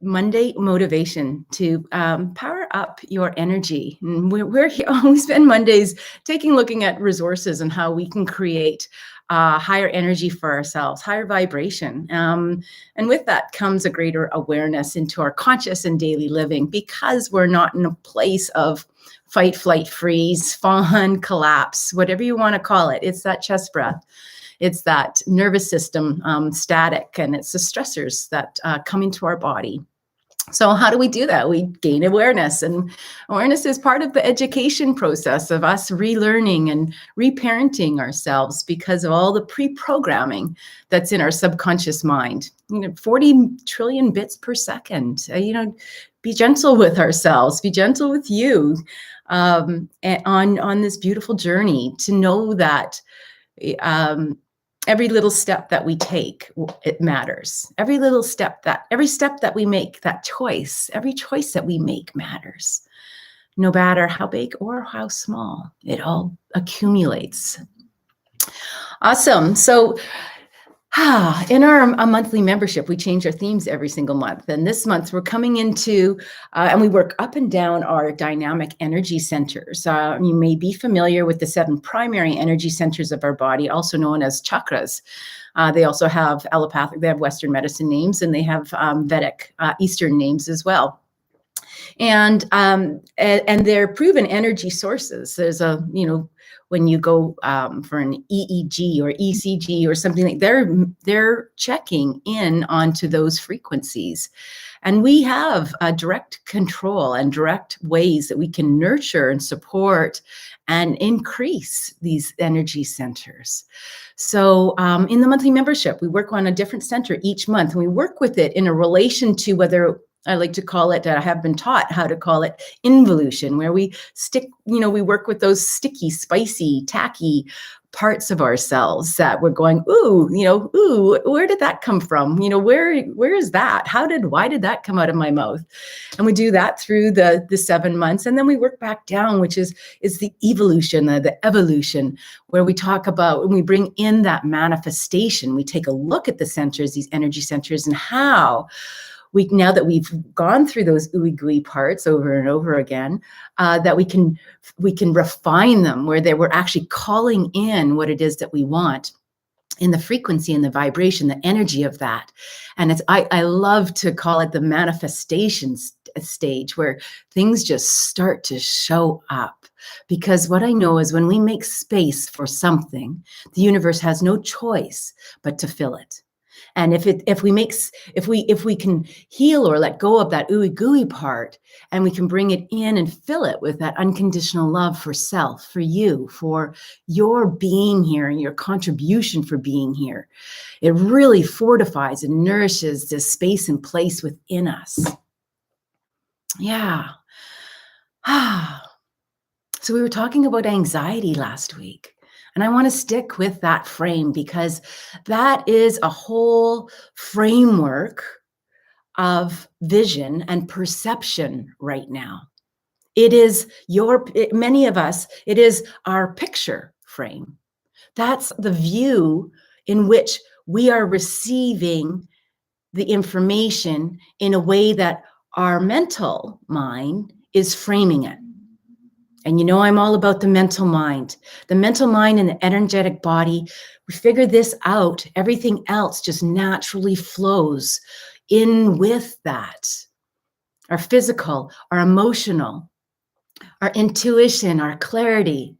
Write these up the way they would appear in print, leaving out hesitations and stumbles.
Monday motivation to power up your energy. And we're here, we spend Mondays looking at resources and how we can create higher energy for ourselves, higher vibration. And with that comes a greater awareness into our conscious and daily living, because we're not in a place of fight, flight, freeze, fawn, collapse, whatever you want to call it. It's that chest breath. It's that nervous system static, and it's the stressors that come into our body. So how do we do that? We gain awareness, and awareness is part of the education process of us relearning and reparenting ourselves because of all the pre-programming that's in our subconscious mind. 40 trillion bits per second. Be gentle with ourselves, be gentle with you on this beautiful journey to know that every little step that we take, it matters. Every step that we make, every choice that we make matters. No matter how big or how small, it all accumulates. Awesome. So in our monthly membership, we change our themes every single month. And this month we're coming into, and we work up and down our dynamic energy centers. You may be familiar with the 7 primary energy centers of our body, also known as chakras. They also have allopathic, they have Western medicine names, and they have Vedic, Eastern names as well. And they're proven energy sources. There's when you go for an EEG or ECG or something like, they're checking in onto those frequencies. And we have a direct control and direct ways that we can nurture and support and increase these energy centers. So in the monthly membership, we work on a different center each month, and we work with it in a relation to whether, I like to call it, I have been taught how to call it involution, where we we work with those sticky, spicy, tacky parts of ourselves that we're going, ooh, where did that come from? Where is that? Why did that come out of my mouth? And we do that through the 7 months. And then we work back down, which is the evolution, the evolution, where we talk about, when we bring in that manifestation, we take a look at the centers, these energy centers, and how now that we've gone through those ooey gooey parts over and over again, that we can refine them, where we're actually calling in what it is that we want in the frequency and the vibration, the energy of that. And I love to call it the manifestation stage, where things just start to show up. Because what I know is when we make space for something, the universe has no choice but to fill it. And if we can heal or let go of that ooey gooey part, and we can bring it in and fill it with that unconditional love for self, for you, for your being here and your contribution for being here, it really fortifies and nourishes this space and place within us. Yeah. So we were talking about anxiety last week. And I want to stick with that frame, because that is a whole framework of vision and perception right now. It is many of us, it is our picture frame. That's the view in which we are receiving the information in a way that our mental mind is framing it. And I'm all about the mental mind and the energetic body. We figure this out. Everything else just naturally flows in with that. Our physical, our emotional, our intuition, our clarity.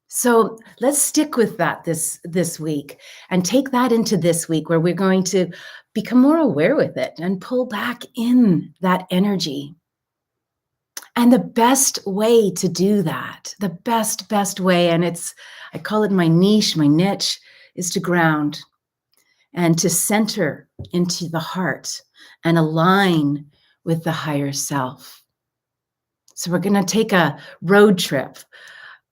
So let's stick with that this week, and take that into this week, where we're going to become more aware with it and pull back in that energy. And the best way to do that, the best way, and I call it my niche, is to ground and to center into the heart and align with the higher self. So we're going to take a road trip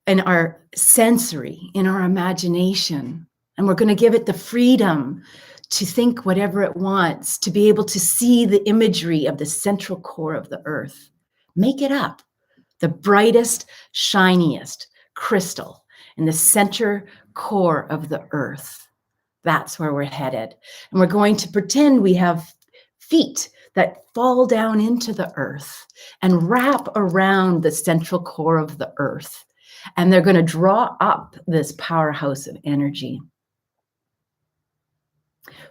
in our sensory, in our imagination, and we're going to give it the freedom to think whatever it wants, to be able to see the imagery of the central core of the earth. Make it up. The brightest, shiniest crystal in the center core of the earth. That's where we're headed. And we're going to pretend we have feet that fall down into the earth and wrap around the central core of the earth. And they're going to draw up this powerhouse of energy.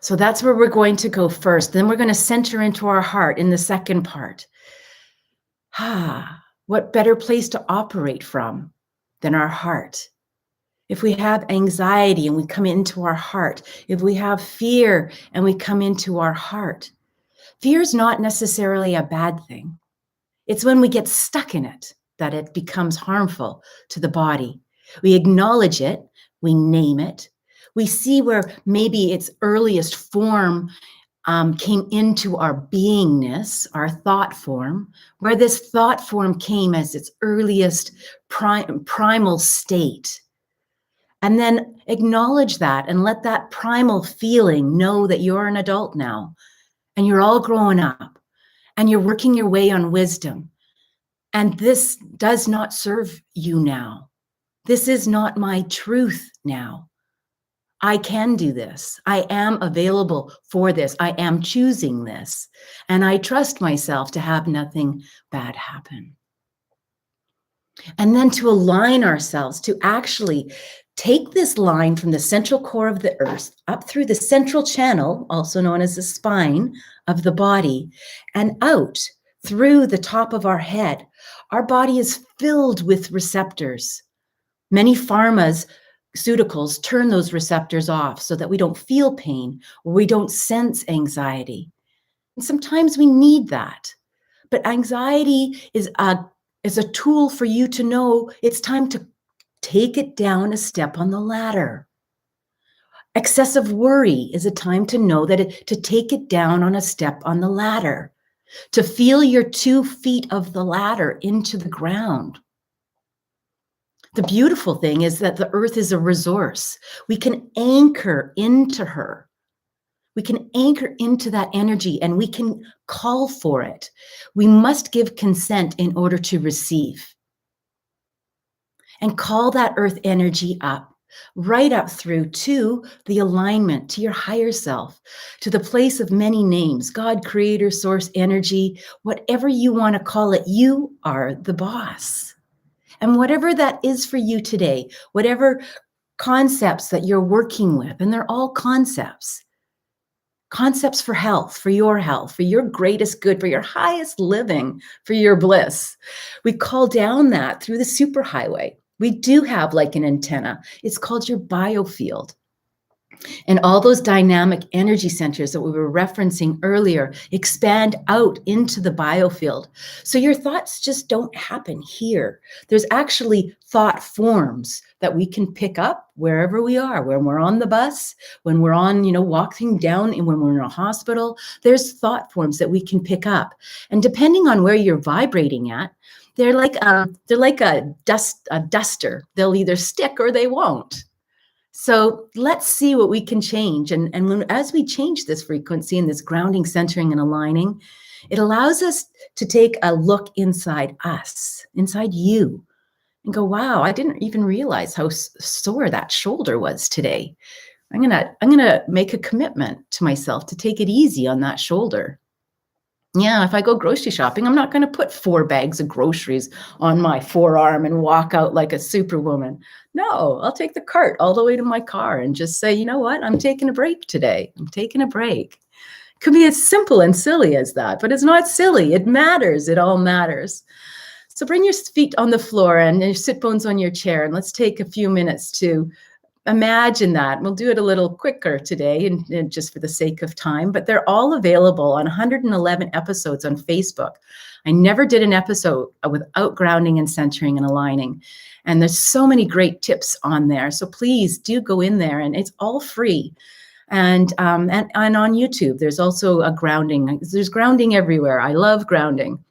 So that's where we're going to go first. Then we're going to center into our heart in the second part. What better place to operate from than our heart? If we have anxiety and we come into our heart, if we have fear and we come into our heart, fear is not necessarily a bad thing. It's when we get stuck in it that it becomes harmful to the body. We acknowledge it, we name it, we see where maybe its earliest form came into our beingness, our thought form, where this thought form came as its earliest primal state. And then acknowledge that and let that primal feeling know that you're an adult now and you're all growing up and you're working your way on wisdom. And this does not serve you now. This is not my truth now. I can do this. I am available for this. I am choosing this. And I trust myself to have nothing bad happen. And then to align ourselves, to actually take this line from the central core of the earth up through the central channel, also known as the spine of the body, and out through the top of our head. Our body is filled with receptors. Many pharmaceuticals turn those receptors off so that we don't feel pain or we don't sense anxiety. And sometimes we need that. But anxiety is a tool for you to know it's time to take it down a step on the ladder. Excessive worry is a time to know that to take it down on a step on the ladder, to feel your 2 feet of the ladder into the ground. The beautiful thing is that the earth is a resource. We can anchor into her. We can anchor into that energy and we can call for it. We must give consent in order to receive. And call that earth energy up, right up through to the alignment, to your higher self, to the place of many names, God, creator, source, energy, whatever you want to call it, you are the boss. And whatever that is for you today, whatever concepts that you're working with, and they're all concepts for health, for your greatest good, for your highest living, for your bliss. We call down that through the superhighway. We do have like an antenna. It's called your biofield. And all those dynamic energy centers that we were referencing earlier expand out into the biofield. So your thoughts just don't happen here. There's actually thought forms that we can pick up wherever we are, when we're on the bus, when we're on, walking down, and when we're in a hospital. There's thought forms that we can pick up. And depending on where you're vibrating at, they're like a duster. They'll either stick or they won't. So let's see what we can change. And as we change this frequency and this grounding, centering, and aligning, it allows us to take a look inside us, inside you, and go, wow, I didn't even realize how sore that shoulder was today. I'm gonna make a commitment to myself to take it easy on that shoulder. Yeah, if I go grocery shopping, I'm not going to put 4 bags of groceries on my forearm and walk out like a superwoman. No, I'll take the cart all the way to my car and just say, you know what? I'm taking a break today. I'm taking a break. It could be as simple and silly as that, but it's not silly. It matters. It all matters. So bring your feet on the floor and your sit bones on your chair, and let's take a few minutes to imagine that. We'll do it a little quicker today and just for the sake of time, but they're all available on 111 episodes on Facebook. I never did an episode without grounding and centering and aligning. And there's so many great tips on there. So please do go in there, and it's all free. And on YouTube, there's also a grounding. There's grounding everywhere. I love grounding.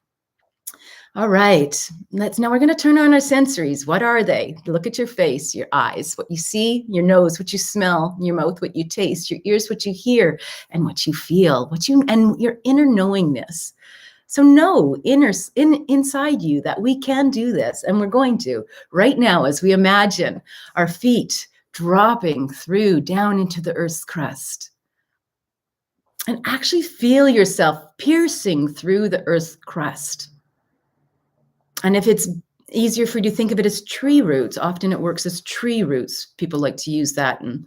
All right, now we're going to turn on our sensories. What are they? Look at your face, your eyes, what you see, your nose, what you smell, your mouth, what you taste, your ears, what you hear, and what you feel, and your inner knowingness. So know inside you that we can do this, and we're going to right now as we imagine our feet dropping through down into the earth's crust. And actually feel yourself piercing through the earth's crust. And if it's easier for you to think of it as tree roots, often it works as tree roots. People like to use that. And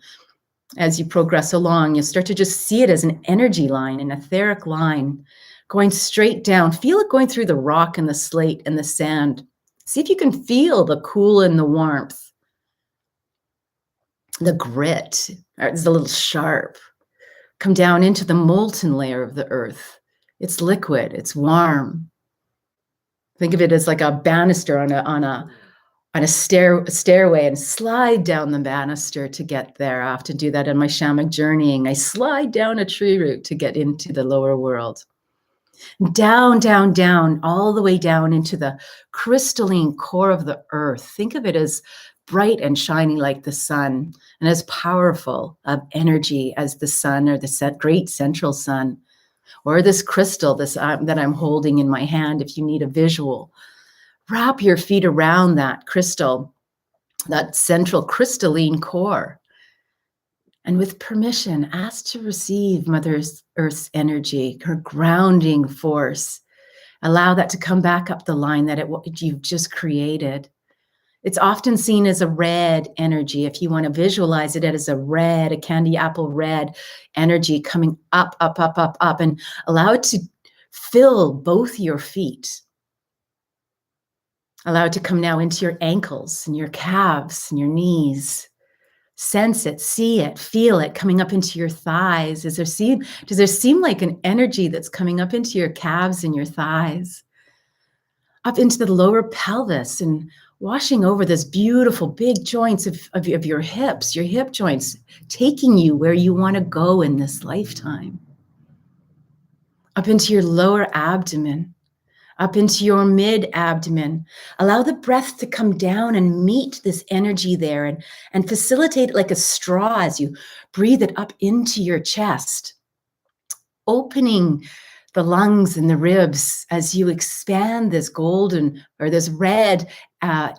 as you progress along, you start to just see it as an energy line, an etheric line going straight down. Feel it going through the rock and the slate and the sand. See if you can feel the cool and the warmth. The grit is a little sharp. Come down into the molten layer of the earth. It's liquid, it's warm. Think of it as like a banister on a stairway, and slide down the banister to get there. I often do that in my shamanic journeying. I slide down a tree root to get into the lower world. Down, down, down, all the way down into the crystalline core of the earth. Think of it as bright and shiny like the sun, and as powerful of energy as the sun, or the great central sun, or this crystal that I'm holding in my hand. If you need a visual, wrap your feet around that crystal, that central crystalline core. And with permission, ask to receive Mother Earth's energy, her grounding force. Allow that to come back up the line that you've just created. It's often seen as a red energy. If you want to visualize it as a candy apple red energy coming up, up, up, up, up, and allow it to fill both your feet. Allow it to come now into your ankles and your calves and your knees. Sense it, see it, feel it coming up into your thighs. Does there seem like an energy that's coming up into your calves and your thighs? Up into the lower pelvis and washing over this beautiful big joints of your hips, your hip joints, taking you where you want to go in this lifetime. Up into your lower abdomen, up into your mid-abdomen. Allow the breath to come down and meet this energy there, and facilitate it like a straw as you breathe it up into your chest, opening the lungs and the ribs as you expand this golden or this red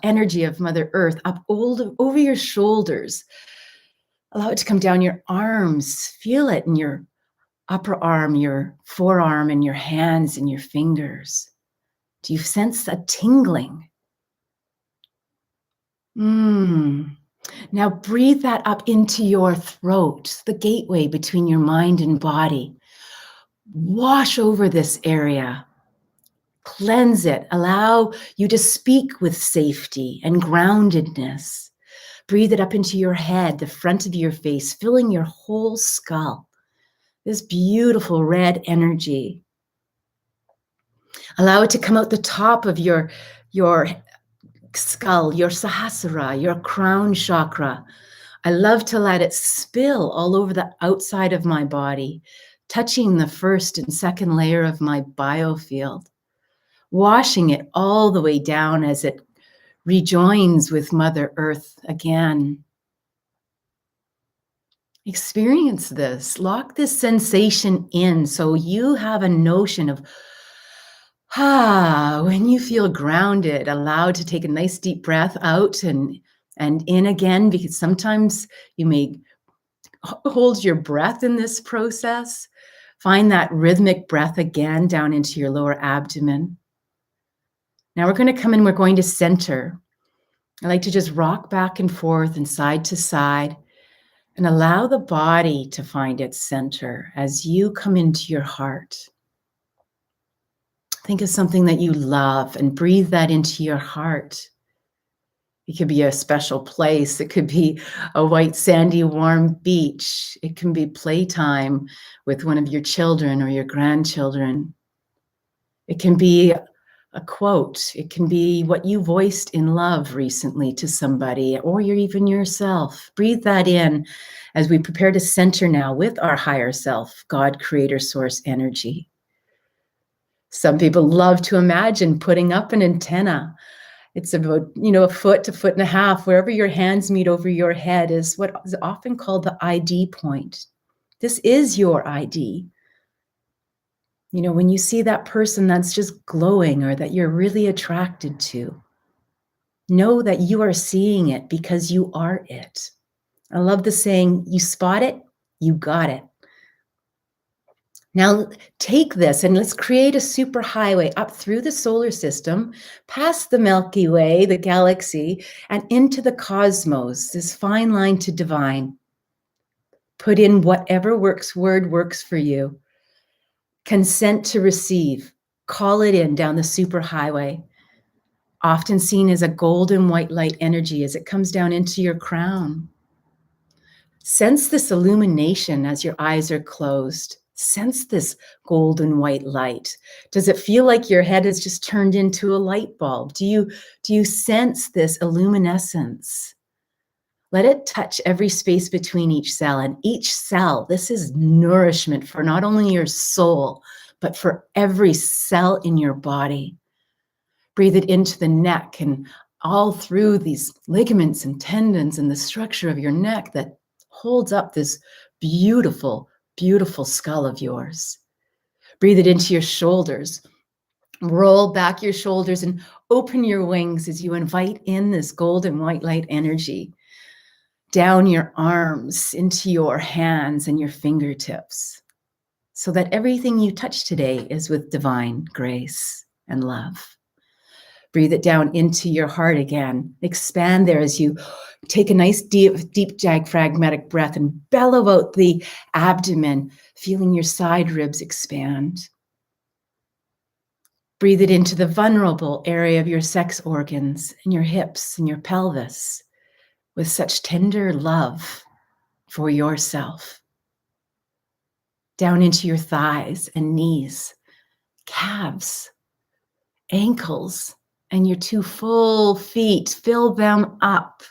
energy of Mother Earth up over your shoulders. Allow it to come down your arms. Feel it in your upper arm, your forearm, and your hands and your fingers. Do you sense a tingling? Now breathe that up into your throat, the gateway between your mind and body. Wash over this area. Cleanse it. Allow you to speak with safety and groundedness. Breathe it up into your head, the front of your face, filling your whole skull. This beautiful red energy. Allow it to come out the top of your skull, your sahasrara, your crown chakra. I love to let it spill all over the outside of my body, touching the first and second layer of my biofield, washing it all the way down as it rejoins with Mother Earth again. Experience this. Lock this sensation in so you have a notion of, when you feel grounded, allow to take a nice deep breath out and in again, because sometimes you may hold your breath in this process. Find that rhythmic breath again down into your lower abdomen. Now we're going to come in, we're going to center. I like to just rock back and forth and side to side and allow the body to find its center as you come into your heart. Think of something that you love and breathe that into your heart. It could be a special place. It could be a white, sandy, warm beach. It can be playtime with one of your children or your grandchildren. It can be a quote. It can be what you voiced in love recently to somebody, or even yourself. Breathe that in as we prepare to center now with our higher self, God, Creator, Source, Energy. Some people love to imagine putting up an antenna. It's about, a foot to foot and a half. Wherever your hands meet over your head is what is often called the ID point. This is your ID. When you see that person that's just glowing or that you're really attracted to, know that you are seeing it because you are it. I love the saying, you spot it, you got it. Now take this and let's create a superhighway up through the solar system, past the Milky Way, the galaxy, and into the cosmos, this fine line to divine. Put in whatever word works for you. Consent to receive. Call it in down the superhighway, often seen as a golden white light energy as it comes down into your crown. Sense this illumination as your eyes are closed. Sense this golden white light. Does it feel like your head is just turned into a light bulb? Do you sense this illuminescence? Let it touch every space between each cell, and each cell, this is nourishment for not only your soul, but for every cell in your body. Breathe it into the neck and all through these ligaments and tendons and the structure of your neck that holds up this beautiful, beautiful skull of yours. Breathe it into your shoulders. Roll back your shoulders and open your wings as you invite in this golden white light energy down your arms, into your hands and your fingertips, so that everything you touch today is with divine grace and love. Breathe it down into your heart again. Expand there as you take a nice deep diaphragmatic breath and bellow out the abdomen, feeling your side ribs expand. Breathe it into the vulnerable area of your sex organs and your hips and your pelvis with such tender love for yourself. Down into your thighs and knees, calves, ankles, and your 2 full feet. Fill them up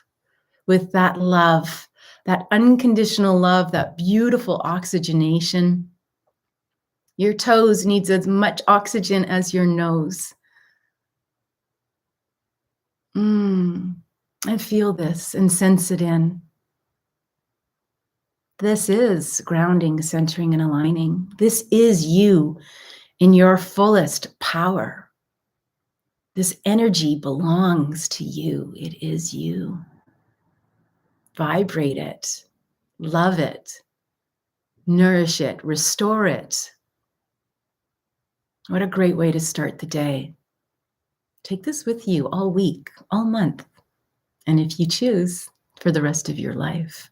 with that love, that unconditional love, that beautiful oxygenation. Your toes needs as much oxygen as your nose. And feel this and sense it in. This is grounding, centering, and aligning. This is you in your fullest power. This energy belongs to you. It is you. Vibrate it, love it, nourish it, restore it. What a great way to start the day. Take this with you all week, all month, and if you choose, for the rest of your life.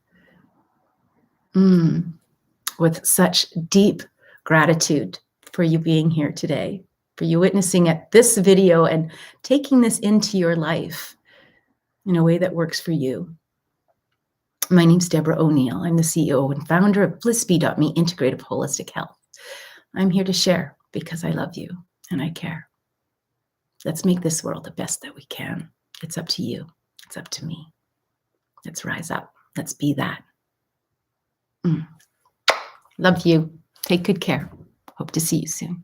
With such deep gratitude for you being here today, for you witnessing this video and taking this into your life in a way that works for you. My name's Deborah O'Neill. I'm the CEO and founder of BlissBee.me Integrative Holistic Health. I'm here to share because I love you and I care. Let's make this world the best that we can. It's up to you. It's up to me. Let's rise up. Let's be that. Love you. Take good care. Hope to see you soon.